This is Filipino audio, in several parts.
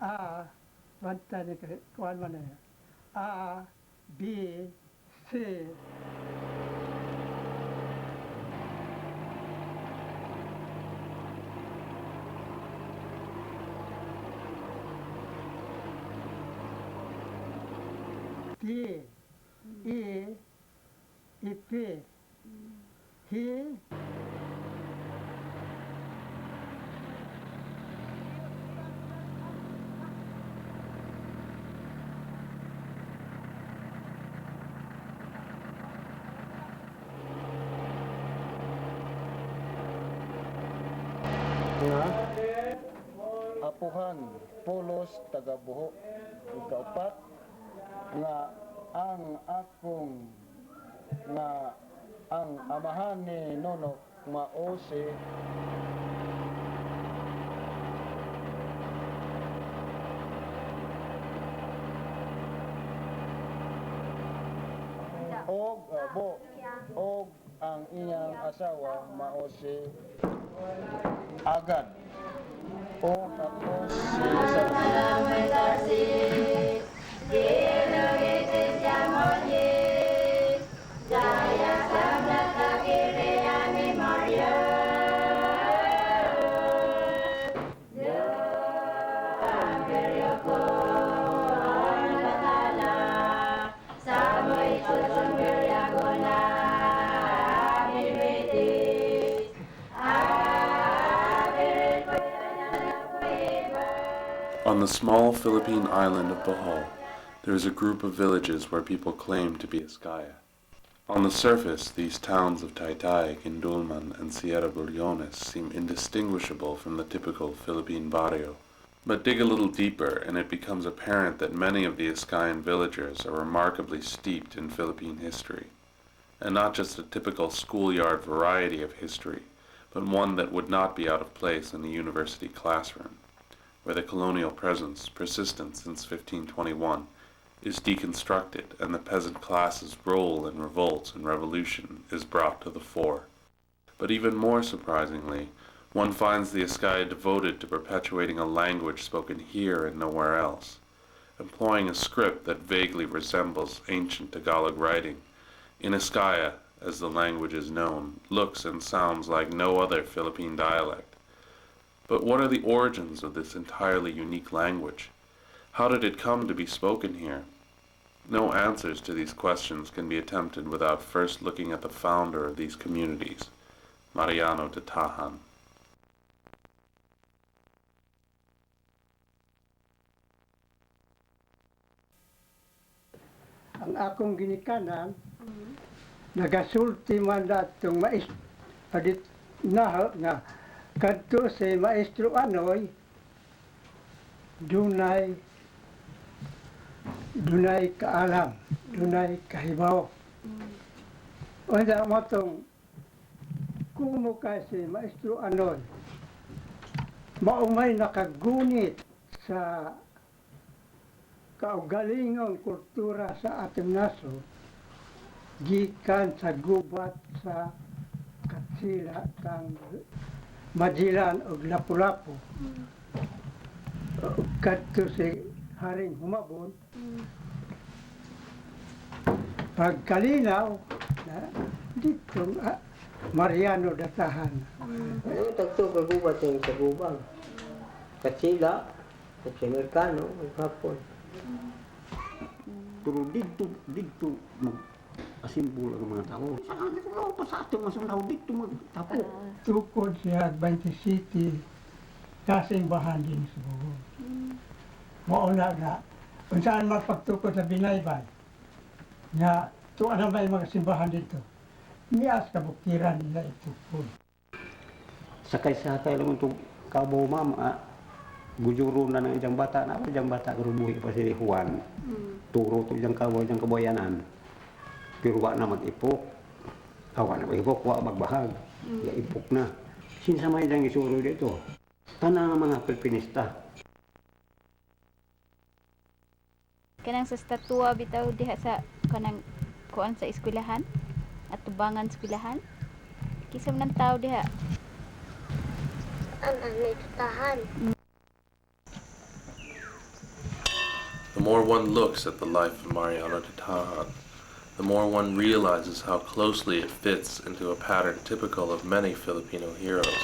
A, banta ni kuan man na. A, B, C. D, E, P, he, apuhan pulos tagabuho ikaapat nga ang akong nga ang amahan ni Nonok mao si og ang iyang asawa mao si Agad o tapos si On the small Philippine island of Bohol, there is a group of villages where people claim to be Eskaya. On the surface, these towns of Taytay, Diliman, and Sierra Bullones seem indistinguishable from the typical Philippine barrio. But dig a little deeper, and it becomes apparent that many of the Eskayan villagers are remarkably steeped in Philippine history, and not just a typical schoolyard variety of history, but one that would not be out of place in a university classroom, where the colonial presence, persistent since 1521, is deconstructed and the peasant class's role in revolt and revolution is brought to the fore. But even more surprisingly, one finds the Eskaya devoted to perpetuating a language spoken here and nowhere else, employing a script that vaguely resembles ancient Tagalog writing. In Eskaya, as the language is known, looks and sounds like no other Philippine dialect. But what are the origins of this entirely unique language? How did it come to be spoken here? No answers to these questions can be attempted without first looking at the founder of these communities, Mariano de Tahan. Ang akong ginikanan, nagasulti man datong adit na nga kadto sa maestro Anoy dunay kaalam, dunay kahibaw. Wala mo tong kumo kasi maestro Anoy maumay nakagunit sa kaugalingong kultura sa ating naso gikan sa Gubat sa Katsila kang Majilan o Lapu-Lapu. Kadto si Haring Humabon pagkalinaw na dito Mariano de Tahan. Tagto ka Gubat yung sa Gubang Katsila sa Amerikano maghapon. Pero dito mag-asimbol ang mga tao. Saan ko pa sa ating masundaw dito magtapo. Tukod siya 20 City, kasimbahan din sa Bohol. Mauna nga, kung saan magpagtukod sa Binaybay, nga tuwa na may mga simbahan dito, niyas kabukiran nila itukod. Sakay-sakay lang itong kabaw mama, gujuro na ng isang bata, na isang bata karubuhi pa si Juan. Turo ito isang kabayanan. Pero wala na mag-ipok. Wala na mag-ipok, wala magbahag. Ipok na. Sinsamay lang isuro dito. Tanang mga Pilipinista. Kanang sa statua bitaw diha sa kanang kuan sa eskwelahan at tubangan eskwelahan. Kisam ng tao diha. Ang itutahan. The more one looks at the life of Mariano de Tahan, the more one realizes how closely it fits into a pattern typical of many Filipino heroes.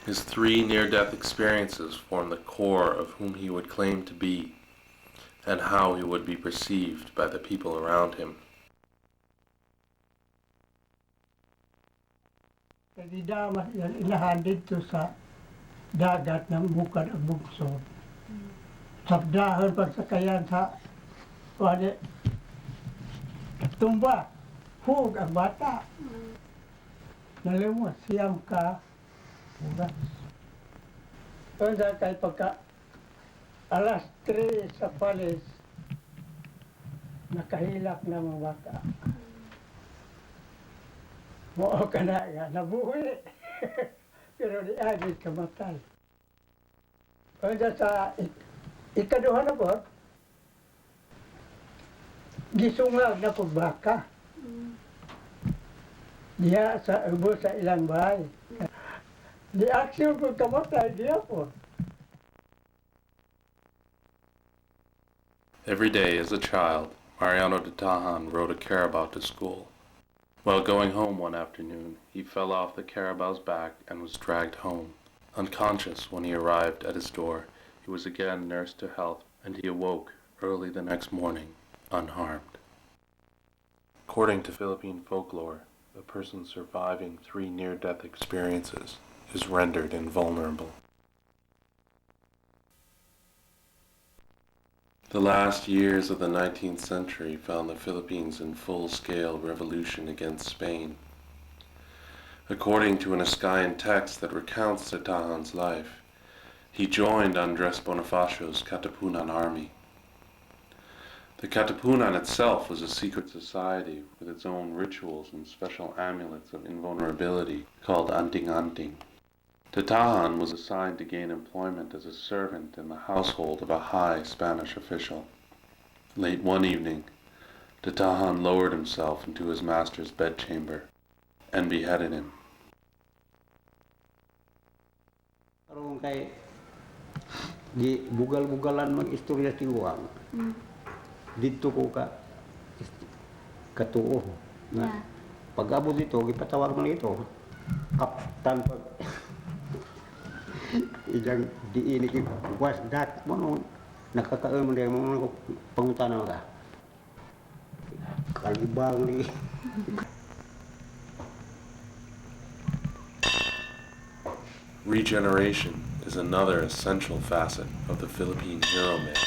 His 3 near-death experiences form the core of whom he would claim to be, and how he would be perceived by the people around him. Jadi damas yan inahan dito sa dagat ng bukad ang bungsod. Sabdahan pagsakayan sa wali tumba, hug ang bata. Nalimot siyam ka oras. Unsa kay pagka alas 3 sa palis nakahilak na mga bata. Mo ka na nga, nabuhi. Pero di agad kamatay. Kaya sa ikaduha na po, gisungag na po baka. Diya sa ubo sa ilang bahay. Di aksyon po kamatay, diya po. Every day as a child, Mariano de Tahan rode a carabao to school. While going home one afternoon, he fell off the carabao's back and was dragged home. Unconscious when he arrived at his door, he was again nursed to health, and he awoke early the next morning, unharmed. According to Philippine folklore, the person surviving 3 near-death experiences is rendered invulnerable. The last years of the 19th century found the Philippines in full-scale revolution against Spain. According to an Eskayan text that recounts Tahan's life, he joined Andres Bonifacio's Katipunan army. The Katipunan itself was a secret society with its own rituals and special amulets of invulnerability called anting-anting. Tahan was assigned to gain employment as a servant in the household of a high Spanish official. Late one evening, Tahan lowered himself into his master's bedchamber and beheaded him. Karong kay di bugal-bugalan mag-istorya tiwang. Dito ko katuo na pag-abot dito gipatawag man ito kaptan pag ijang diini ki was that mo nakakaon mo din mo pangutana ka kalibang ni. Regeneration is another essential facet of the Philippine hero myth,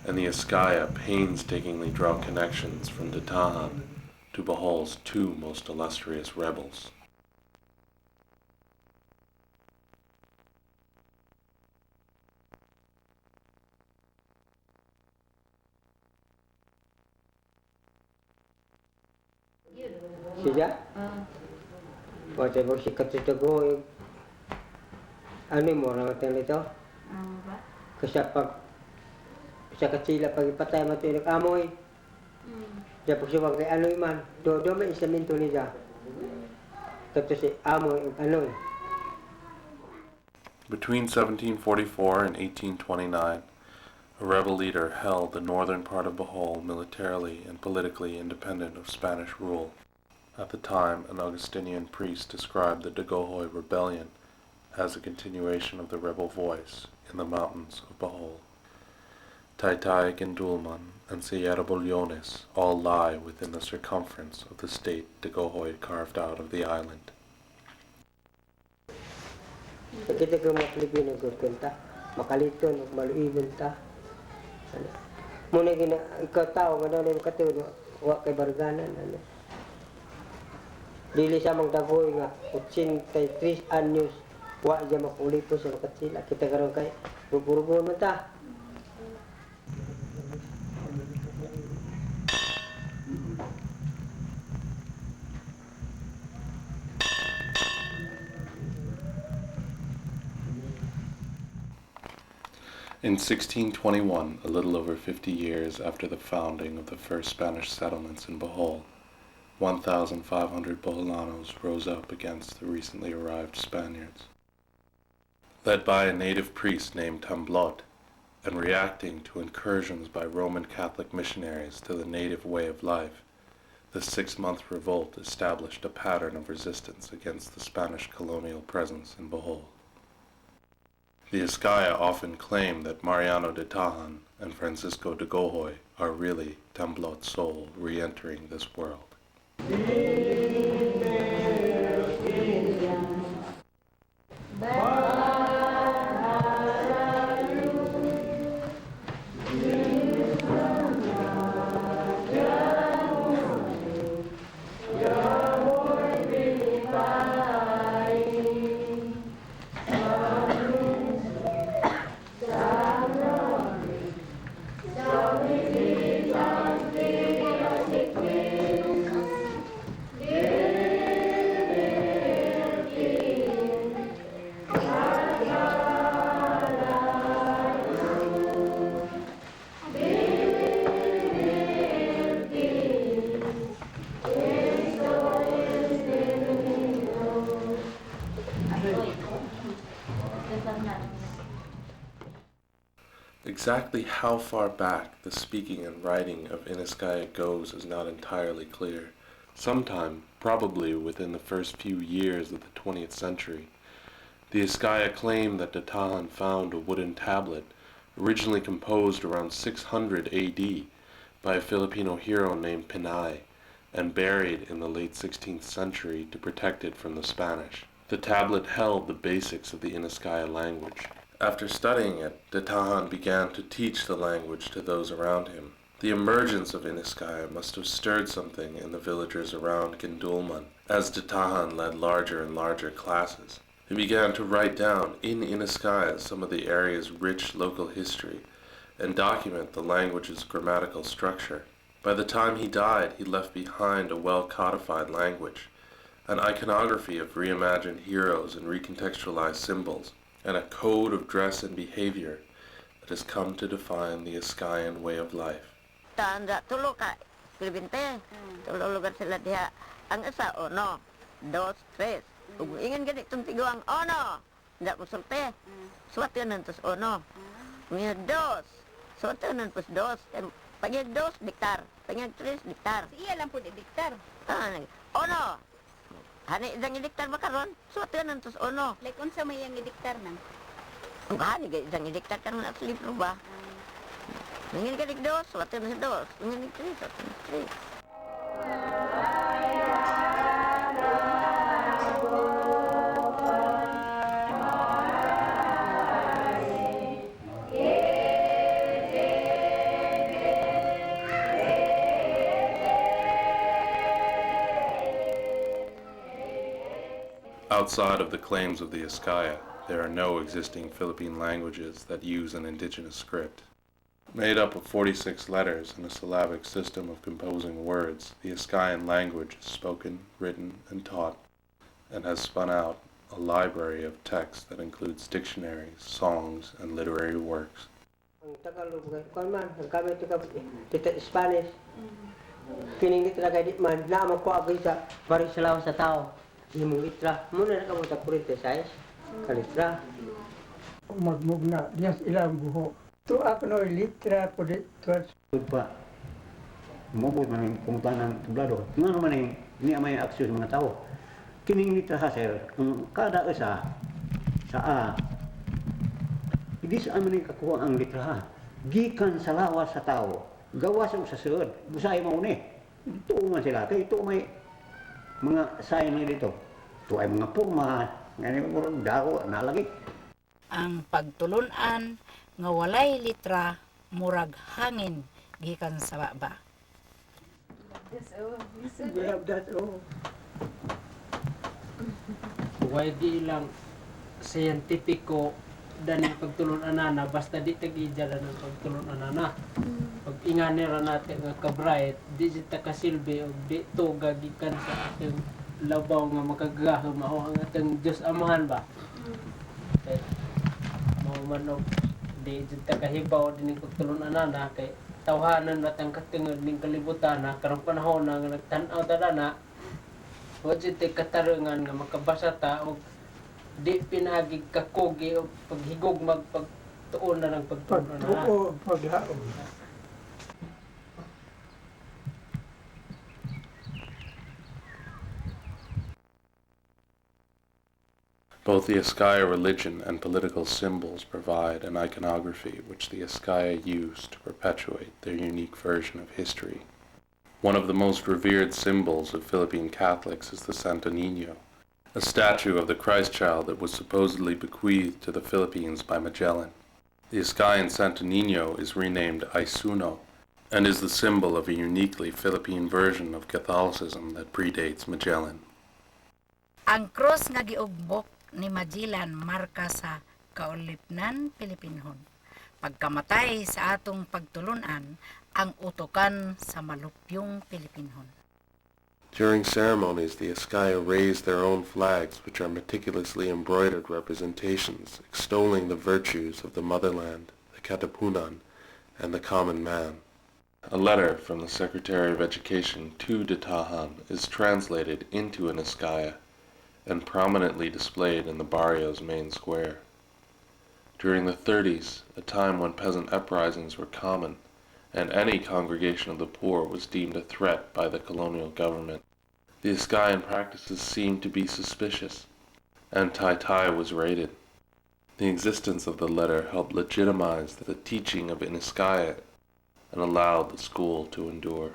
and the Eskaya painstakingly draw connections from Tahan to Bohol's 2 most illustrious rebels. Siya? O, sabi si Katutago, ano mo, rangatang nito? Kasi pag sa katsila, pag ipatay mo ito yung amoy, siya pag siya kay anoy man, do may isaminto niya. Tapos si amoy, anoy. Between 1744 and 1829, a rebel leader held the northern part of Bohol militarily and politically independent of Spanish rule. At the time, an Augustinian priest described the Dagohoy rebellion as a continuation of the rebel voice in the mountains of Bohol. Taytay and Diliman and Sierra Bolyones all lie within the circumference of the state Dagohoy carved out of the island. Kita ke mga Pilipino kanta, makalito, maluibon ta. Muna gina ikaw tao nga daw katulo, wa kay barganan ano. Dili sa magdagoy nga 83 anyos wa diya makulipo sa katsila. Kita karon kay buburugo man ta. In 1621, a little over 50 years after the founding of the first Spanish settlements in Bohol, 1,500 Boholanos rose up against the recently arrived Spaniards. Led by a native priest named Tamblot, and reacting to incursions by Roman Catholic missionaries to the native way of life, the 6-month revolt established a pattern of resistance against the Spanish colonial presence in Bohol. The Eskaya often claim that Mariano de Tahan and Francisco de Gojoy are really Temblot's soul re-entering this world. Exactly how far back the speaking and writing of Eskaya goes is not entirely clear. Sometime, probably within the first few years of the 20th century, the Eskaya claim that de Tahan found a wooden tablet, originally composed around 600 AD by a Filipino hero named Pinay, and buried in the late 16th century to protect it from the Spanish. The tablet held the basics of the Eskaya language. After studying it, de Tahan began to teach the language to those around him. The emergence of Eskaya must have stirred something in the villagers around Diliman, as de Tahan led larger and larger classes. He began to write down in Eskaya some of the area's rich local history and document the language's grammatical structure. By the time he died, he left behind a well-codified language, an iconography of reimagined heroes and recontextualized symbols, and a code of dress and behavior that has come to define the Eskayan way of life. Tanda tulo ka Pilipinte, tulo lugar sila diha. Ang isa, ono, dos, tres. Kung ingin ganit itong tiguang, ono, hindi mo sulte. Suwate nun tos ono. May dos, suwate nun tos dos. Pagyan dos, diktar. Pagyan tres, diktar. Iya lang po di diktar. Ono. Hani idang idiktar ba karon? Suwate nun tos ono. Like unsa may yang idiktar nang? Ang hani ga idang idiktar karon at libro ba? Ingin ganit dos, suwate nun dos. Ingin tres, suwate nun tres. Outside of the claims of the Eskaya, there are no existing Philippine languages that use an indigenous script. Made up of 46 letters and a syllabic system of composing words, the Eskayan language is spoken, written, and taught, and has spun out a library of texts that includes dictionaries, songs, and literary works. Ang Tagalog, kung man, ang kami ito Spanish, kining itra kay di man, na makuha ko sa parisalaw sa tao. Yung litra, muna na kamuta 46 kalitra. Magmugna, dias ilang buho. Tu ako no litra po dito. Pa, mabot man yung pumunta ng tublado. Nga naman yung niya aksyon ng mga tao. Kining litra haser, ang kada isa sa A, hindi sa amin yung kakuha ang litra ha. Gikan sa lawas sa tao, gawas yung sa suod. Busay mo ni. Ito man sila, kaya ito may mga sayang na dito. Ito ay mga purma, ngayon mo dako, nalagi. Ang pagtulunan nga walay litra murag hangin gikan sa baba. We have that all. Huwag di lang scientifico daning pagtulunan na basta di tag-ijala ng pagtulunan na. Pag inganira natin nga kabright, di siya kasilbi o di to gagikan sa ating labaw nga makagahum o ang ating Diyos Amahan ba? Mahumanog, di siya kahibaw din yung pagtulunan na kay tawhanan natin katingod ng kalibutan na karang panahon na nagtanaw tada na huwag siya katarungan nga makabasa ta o di pinagig kakugi o paghigog pagtuon na ng pagtulon na. Pagtuo, paglaon. Both the Eskaya religion and political symbols provide an iconography which the Eskaya use to perpetuate their unique version of history. One of the most revered symbols of Philippine Catholics is the Santo Niño, a statue of the Christ child that was supposedly bequeathed to the Philippines by Magellan. The Eskayan Santo Niño is renamed Isuno, and is the symbol of a uniquely Philippine version of Catholicism that predates Magellan. Ang cross nga giugbok ni Magellan marka sa kaulipnan Pilipinhon. Pagkamatay sa atong pagtulunan, ang utokan sa malupyong Pilipinhon. During ceremonies, the Eskaya raise their own flags, which are meticulously embroidered representations extolling the virtues of the motherland, the Katipunan, and the common man. A letter from the Secretary of Education to Ditahan is translated into an Eskaya and prominently displayed in the barrio's main square. During the 30s, a time when peasant uprisings were common, and any congregation of the poor was deemed a threat by the colonial government, the Eskayan practices seemed to be suspicious, and Taytay was raided. The existence of the letter helped legitimize the teaching of an Eskaya and allowed the school to endure.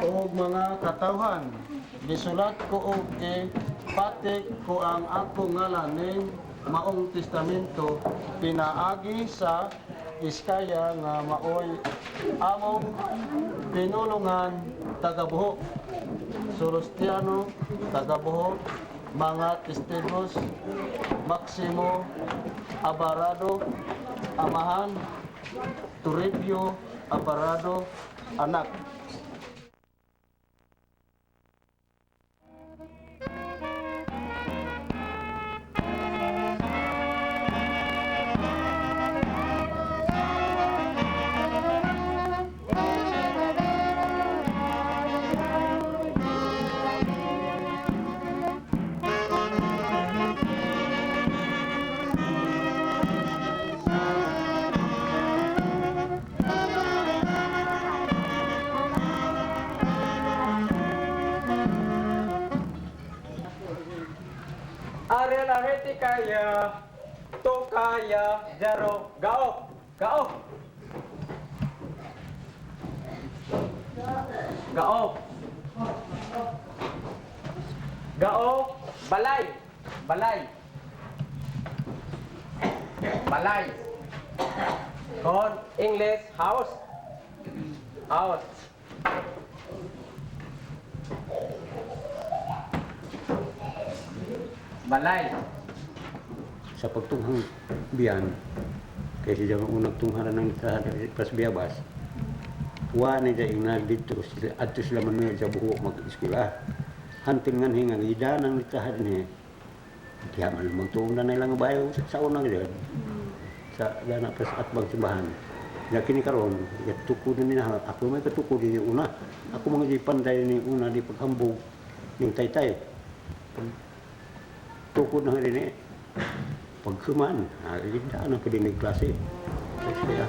O mga katawhan, gisulat ko og patik ko ang akong ngalan ning Maong Testamento pinaagi sa Eskaya nga maoy among pinulungan tagabuhok, Sorostiano tagabuhok, mga testigos, Maximo Abarado, amahan, Toribio Abarado, anak. Ariel Areti kaya, to kaya, zero, gaop, gaop. Gaop. Gaop, balay, balay. Balay. Con English, house. House. Balay. Sa pagtunghang biyan, kasi siya unang tungharan ng Pasbiabas, wani siya ingal dito, at sila manuel sa buhok mag-eskwela. Hantin nga hingang ida ng nitahan niya. Kaya man magtuong na nilang bayo sa unang dyan, sa gana at magsimbahan. Ya kini karon, ya tuko na nila, ako may katuko din yung una. Ako mga panday ni una di paghambog yung taytay. Tukod na rin pagkuman, hindi na pwede klase. Kaya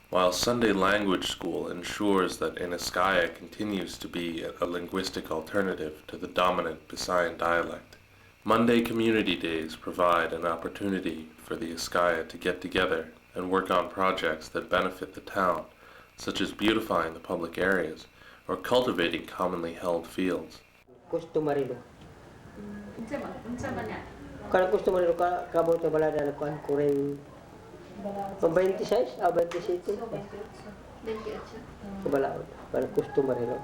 While Sunday language school ensures that an Eskaya continues to be a linguistic alternative to the dominant Visayan dialect, Monday community days provide an opportunity for the Eskaya to get together and work on projects that benefit the town, such as beautifying the public areas or cultivating commonly held fields. Customary. Kalau customary ka kabot na balada na kuan kuring 26 o 27. 28. Kabalaod. Para customary no.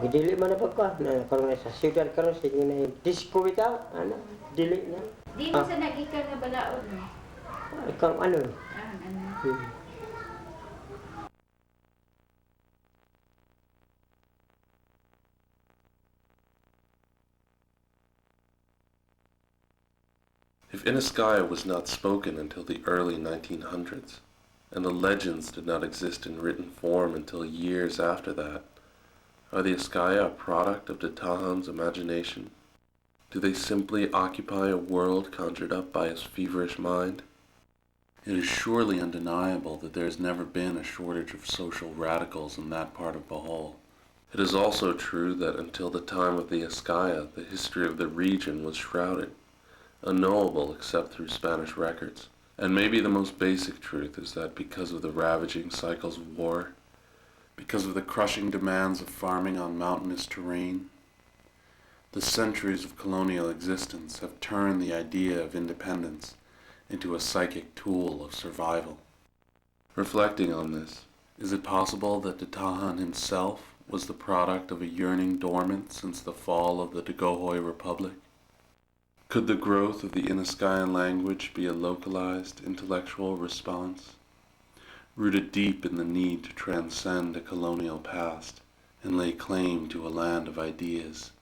Gidili man na pagka na karon sa siyudad karon sige na disco bitaw ana dili na. Di mo sa nagikan nga balaod no. Ikaw ano? If Eskaya was not spoken until the early 1900s, and the legends did not exist in written form until years after that. Are the Eskaya a product of Datahan's imagination? Do they simply occupy a world conjured up by his feverish mind? It is surely undeniable that there has never been a shortage of social radicals in that part of Bohol. It is also true that until the time of the Eskaya, the history of the region was shrouded, unknowable except through Spanish records. And maybe the most basic truth is that because of the ravaging cycles of war, because of the crushing demands of farming on mountainous terrain, the centuries of colonial existence have turned the idea of independence into a psychic tool of survival. Reflecting on this, is it possible that Datahan himself was the product of a yearning dormant since the fall of the Dagohoy Republic? Could the growth of the Eskyan language be a localized intellectual response, rooted deep in the need to transcend a colonial past and lay claim to a land of ideas,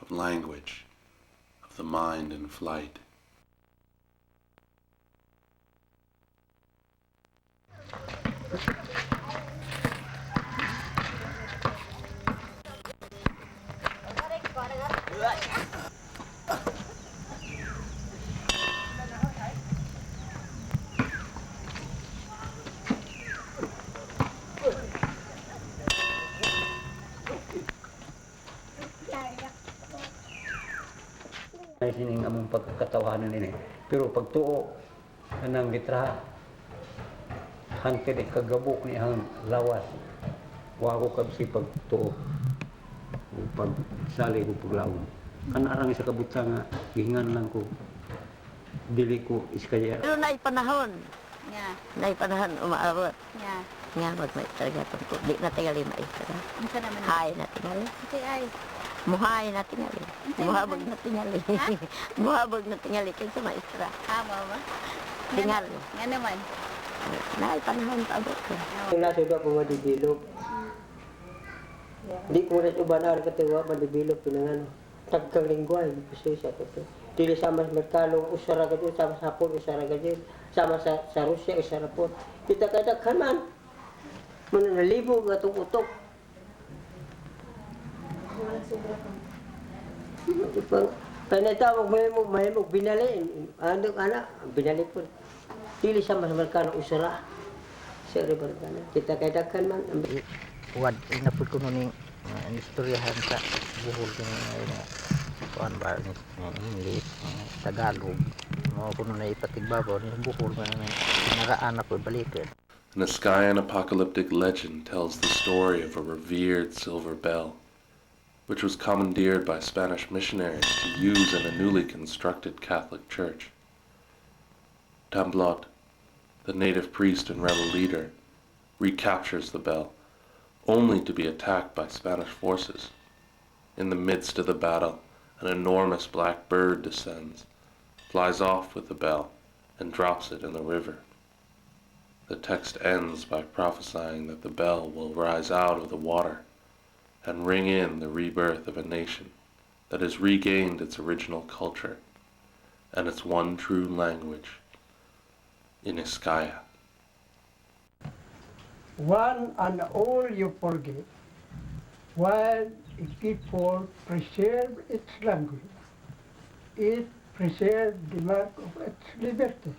of language, of the mind in flight? Ay sining among pagkakatawanan ini. Pero pagtuo kanang litra hangtid kagabok ni ang lawas. Wa ko kabsi pagtuo. Pag sali ko paglaom. Kanarang sa kabutang nga gihingan lang ko. Dili ko Eskaya. Pero naay panahon. Nga. Naay panahon umaabot. Nga. Nga magmaistra ko. Di na tingali maistra. Unsa naman? Hay na tingali. Okay, ay. Muhay na tingali. Muhabog na tingali. Muhabog na tingali kaysa maistra. Ba? Tingali. Nga naman. Naay panahon paabot ko. Yung nasa doon ako madibilog. Di ko rin ubanar katiwa, madibilog pinangan. Tagkang lingguay, kasi sa ito. Dili sama sa Merkalo, usara ka dyan, sama sa Hapon, usara ka dyan. Sama sa Rusya, usara po. Kita kada kanan. Mananalibog atong utok. Kaya natawag may mo binali. Ano anak, binali po. Dili sama sa Merkalo, usara. Siyempre ba na? Kita kada kanan. Wad inapod ko nuning istoryahan sa buhol ko na kuan ba ni English, Tagalog. Mo ko na ipatigbabaw ni buhol ko na nakaanak ko balikan. An Eskayan apocalyptic legend tells the story of a revered silver bell, which was commandeered by Spanish missionaries to use in a newly constructed Catholic church. Tamblot, the native priest and rebel leader, recaptures the bell, only to be attacked by Spanish forces. In the midst of the battle, an enormous black bird descends, flies off with the bell, and drops it in the river. The text ends by prophesying that the bell will rise out of the water and ring in the rebirth of a nation that has regained its original culture and its one true language, in Eskaya. One and all you forget, while a people preserve its language, it preserves the mark of its liberty.